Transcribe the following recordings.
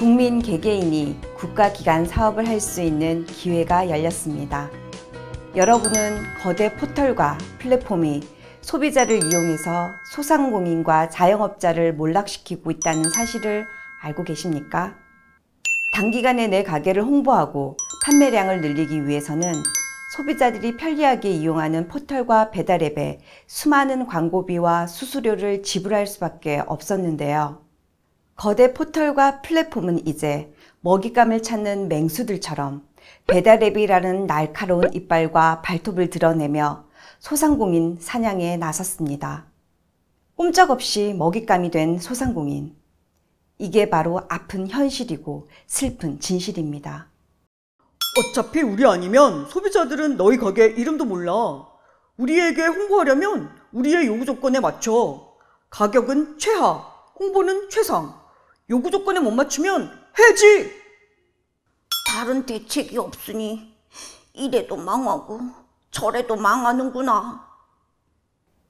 국민 개개인이 국가기관 사업을 할 수 있는 기회가 열렸습니다. 여러분은 거대 포털과 플랫폼이 소비자를 이용해서 소상공인과 자영업자를 몰락시키고 있다는 사실을 알고 계십니까? 단기간에 내 가게를 홍보하고 판매량을 늘리기 위해서는 소비자들이 편리하게 이용하는 포털과 배달앱에 수많은 광고비와 수수료를 지불할 수밖에 없었는데요. 거대 포털과 플랫폼은 이제 먹잇감을 찾는 맹수들처럼 배달앱이라는 날카로운 이빨과 발톱을 드러내며 소상공인 사냥에 나섰습니다. 꼼짝없이 먹잇감이 된 소상공인. 이게 바로 아픈 현실이고 슬픈 진실입니다. 어차피 우리 아니면 소비자들은 너희 가게 이름도 몰라. 우리에게 홍보하려면 우리의 요구 조건에 맞춰. 가격은 최하, 홍보는 최상. 요구 조건에 못 맞추면 해지! 다른 대책이 없으니 이래도 망하고 저래도 망하는구나.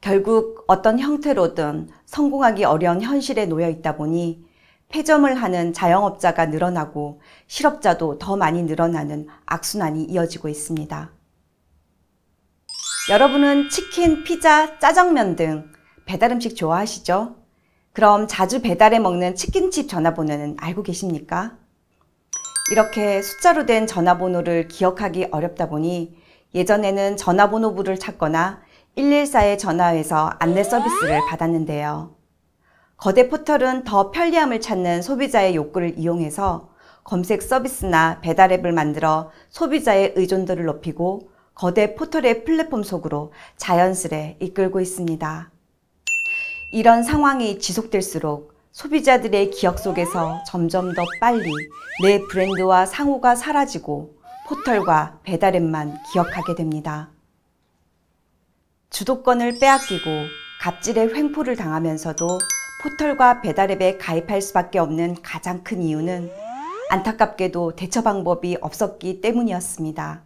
결국 어떤 형태로든 성공하기 어려운 현실에 놓여 있다 보니 폐점을 하는 자영업자가 늘어나고 실업자도 더 많이 늘어나는 악순환이 이어지고 있습니다. 여러분은 치킨, 피자, 짜장면 등 배달음식 좋아하시죠? 그럼 자주 배달해 먹는 치킨집 전화번호는 알고 계십니까? 이렇게 숫자로 된 전화번호를 기억하기 어렵다 보니 예전에는 전화번호부를 찾거나 114에 전화해서 안내 서비스를 받았는데요. 거대 포털은 더 편리함을 찾는 소비자의 욕구를 이용해서 검색 서비스나 배달앱을 만들어 소비자의 의존도를 높이고 거대 포털의 플랫폼 속으로 자연스레 이끌고 있습니다. 이런 상황이 지속될수록 소비자들의 기억 속에서 점점 더 빨리 내 브랜드와 상호가 사라지고 포털과 배달앱만 기억하게 됩니다. 주도권을 빼앗기고 갑질의 횡포를 당하면서도 포털과 배달앱에 가입할 수밖에 없는 가장 큰 이유는 안타깝게도 대처 방법이 없었기 때문이었습니다.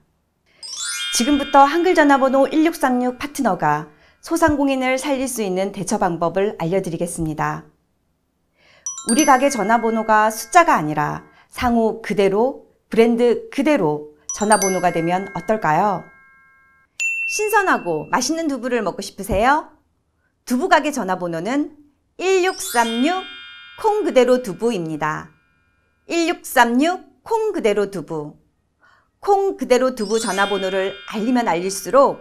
지금부터 한글 전화번호 1636 파트너가 소상공인을 살릴 수 있는 대처 방법을 알려드리겠습니다. 우리 가게 전화번호가 숫자가 아니라 상호 그대로, 브랜드 그대로 전화번호가 되면 어떨까요? 신선하고 맛있는 두부를 먹고 싶으세요? 두부 가게 전화번호는 1636 콩 그대로 두부입니다. 1636 콩 그대로 두부. 콩 그대로 두부 전화번호를 알리면 알릴수록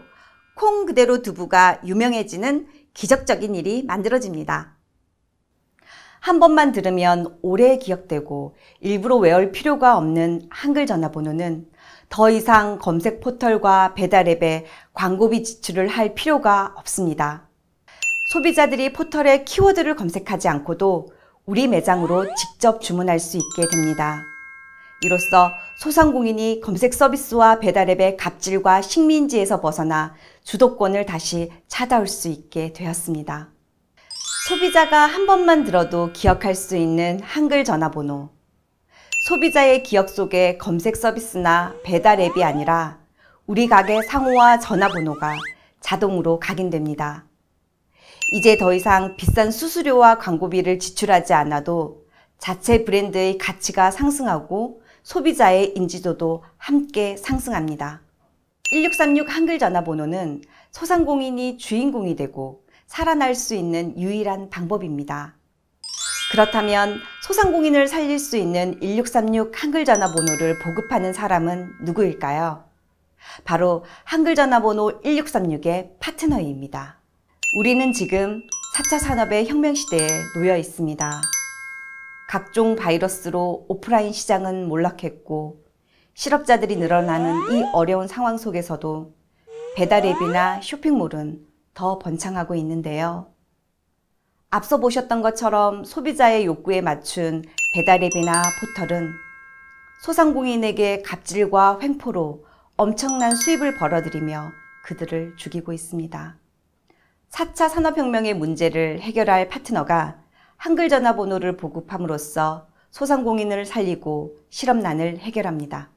콩 그대로 두부가 유명해지는 기적적인 일이 만들어집니다. 한 번만 들으면 오래 기억되고 일부러 외울 필요가 없는 한글 전화번호는 더 이상 검색 포털과 배달앱에 광고비 지출을 할 필요가 없습니다. 소비자들이 포털에 키워드를 검색하지 않고도 우리 매장으로 직접 주문할 수 있게 됩니다. 이로써 소상공인이 검색 서비스와 배달앱의 갑질과 식민지에서 벗어나 주도권을 다시 찾아올 수 있게 되었습니다. 소비자가 한 번만 들어도 기억할 수 있는 한글 전화번호. 소비자의 기억 속에 검색 서비스나 배달앱이 아니라 우리 가게 상호와 전화번호가 자동으로 각인됩니다. 이제 더 이상 비싼 수수료와 광고비를 지출하지 않아도 자체 브랜드의 가치가 상승하고 소비자의 인지도도 함께 상승합니다. 1636 한글 전화번호는 소상공인이 주인공이 되고 살아날 수 있는 유일한 방법입니다. 그렇다면 소상공인을 살릴 수 있는 1636 한글 전화번호를 보급하는 사람은 누구일까요? 바로 한글 전화번호 1636의 파트너입니다. 우리는 지금 4차 산업의 혁명 시대에 놓여 있습니다. 각종 바이러스로 오프라인 시장은 몰락했고 실업자들이 늘어나는 이 어려운 상황 속에서도 배달앱이나 쇼핑몰은 더 번창하고 있는데요. 앞서 보셨던 것처럼 소비자의 욕구에 맞춘 배달앱이나 포털은 소상공인에게 갑질과 횡포로 엄청난 수입을 벌어들이며 그들을 죽이고 있습니다. 4차 산업혁명의 문제를 해결할 파트너가 한글 전화번호를 보급함으로써 소상공인을 살리고 실업난을 해결합니다.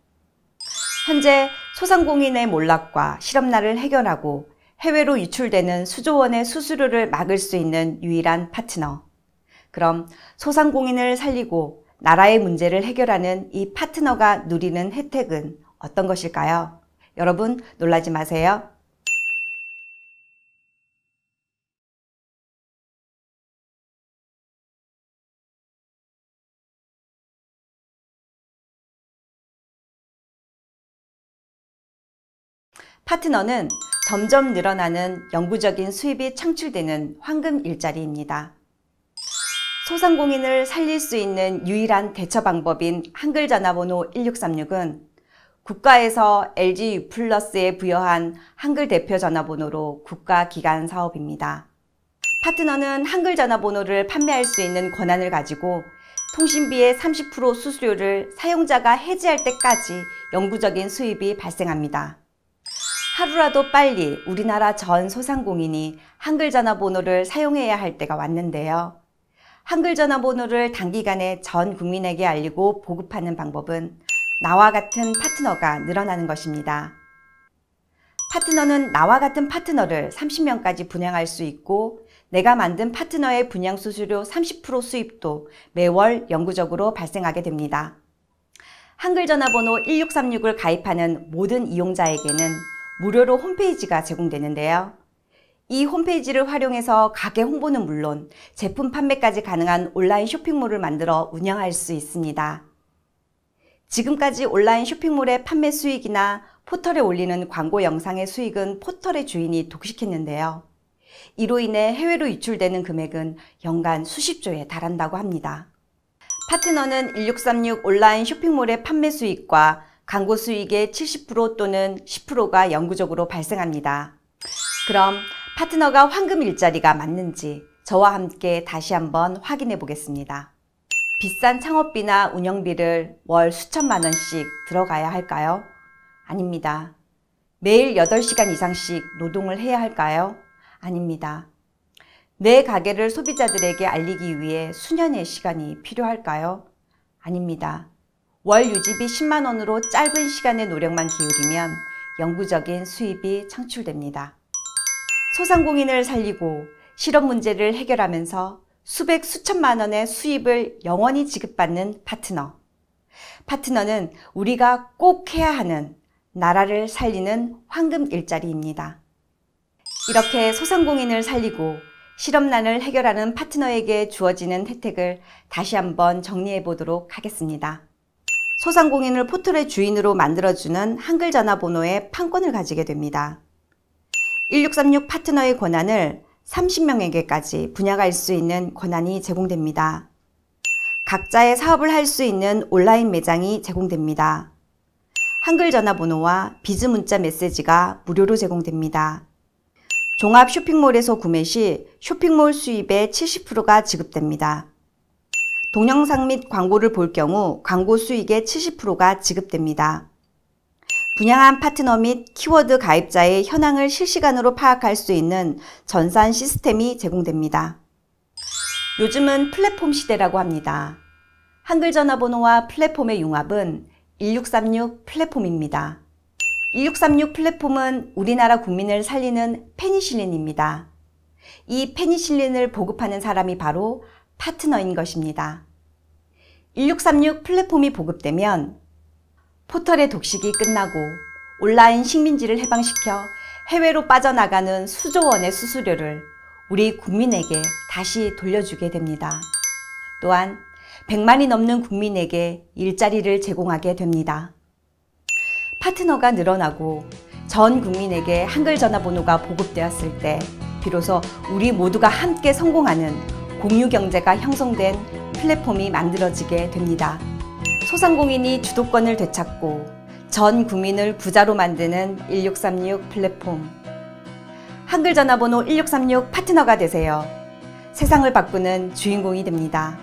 현재 소상공인의 몰락과 실업난을 해결하고 해외로 유출되는 수조 원의 수수료를 막을 수 있는 유일한 파트너. 그럼 소상공인을 살리고 나라의 문제를 해결하는 이 파트너가 누리는 혜택은 어떤 것일까요? 여러분 놀라지 마세요. 파트너는 점점 늘어나는 영구적인 수입이 창출되는 황금 일자리입니다. 소상공인을 살릴 수 있는 유일한 대처 방법인 한글 전화번호 1636은 국가에서 LG U+에 부여한 한글 대표 전화번호로 국가기관 사업입니다. 파트너는 한글 전화번호를 판매할 수 있는 권한을 가지고 통신비의 30% 수수료를 사용자가 해지할 때까지 영구적인 수입이 발생합니다. 하루라도 빨리 우리나라 전 소상공인이 한글 전화번호를 사용해야 할 때가 왔는데요. 한글 전화번호를 단기간에 전 국민에게 알리고 보급하는 방법은 나와 같은 파트너가 늘어나는 것입니다. 파트너는 나와 같은 파트너를 30명까지 분양할 수 있고 내가 만든 파트너의 분양 수수료 30% 수입도 매월 영구적으로 발생하게 됩니다. 한글 전화번호 1636을 가입하는 모든 이용자에게는 무료로 홈페이지가 제공되는데요. 이 홈페이지를 활용해서 가게 홍보는 물론 제품 판매까지 가능한 온라인 쇼핑몰을 만들어 운영할 수 있습니다. 지금까지 온라인 쇼핑몰의 판매 수익이나 포털에 올리는 광고 영상의 수익은 포털의 주인이 독식했는데요. 이로 인해 해외로 유출되는 금액은 연간 수십조에 달한다고 합니다. 파트너는 1636 온라인 쇼핑몰의 판매 수익과 광고 수익의 70% 또는 10%가 영구적으로 발생합니다. 그럼 파트너가 황금 일자리가 맞는지 저와 함께 다시 한번 확인해 보겠습니다. 비싼 창업비나 운영비를 월 수천만 원씩 들어가야 할까요? 아닙니다. 매일 8시간 이상씩 노동을 해야 할까요? 아닙니다. 내 가게를 소비자들에게 알리기 위해 수년의 시간이 필요할까요? 아닙니다. 월 유지비 10만 원으로 짧은 시간의 노력만 기울이면 영구적인 수입이 창출됩니다. 소상공인을 살리고 실업 문제를 해결하면서 수백 수천만 원의 수입을 영원히 지급받는 파트너. 파트너는 우리가 꼭 해야 하는 나라를 살리는 황금 일자리입니다. 이렇게 소상공인을 살리고 실업난을 해결하는 파트너에게 주어지는 혜택을 다시 한번 정리해 보도록 하겠습니다. 소상공인을 포털의 주인으로 만들어주는 한글 전화번호의 판권을 가지게 됩니다. 1636 파트너의 권한을 30명에게까지 분양할 수 있는 권한이 제공됩니다. 각자의 사업을 할 수 있는 온라인 매장이 제공됩니다. 한글 전화번호와 비즈 문자 메시지가 무료로 제공됩니다. 종합 쇼핑몰에서 구매 시 쇼핑몰 수입의 70%가 지급됩니다. 동영상 및 광고를 볼 경우 광고 수익의 70%가 지급됩니다. 분양한 파트너 및 키워드 가입자의 현황을 실시간으로 파악할 수 있는 전산 시스템이 제공됩니다. 요즘은 플랫폼 시대라고 합니다. 한글 전화번호와 플랫폼의 융합은 1636 플랫폼입니다. 1636 플랫폼은 우리나라 국민을 살리는 페니실린입니다. 이 페니실린을 보급하는 사람이 바로 파트너인 것입니다. 1636 플랫폼이 보급되면 포털의 독식이 끝나고 온라인 식민지를 해방시켜 해외로 빠져나가는 수조 원의 수수료를 우리 국민에게 다시 돌려주게 됩니다. 또한 100만이 넘는 국민에게 일자리를 제공하게 됩니다. 파트너가 늘어나고 전 국민에게 한글 전화번호가 보급되었을 때 비로소 우리 모두가 함께 성공하는 공유경제가 형성된 플랫폼이 만들어지게 됩니다. 소상공인이 주도권을 되찾고 전 국민을 부자로 만드는 1636 플랫폼. 한글 전화번호 1636 파트너가 되세요. 세상을 바꾸는 주인공이 됩니다.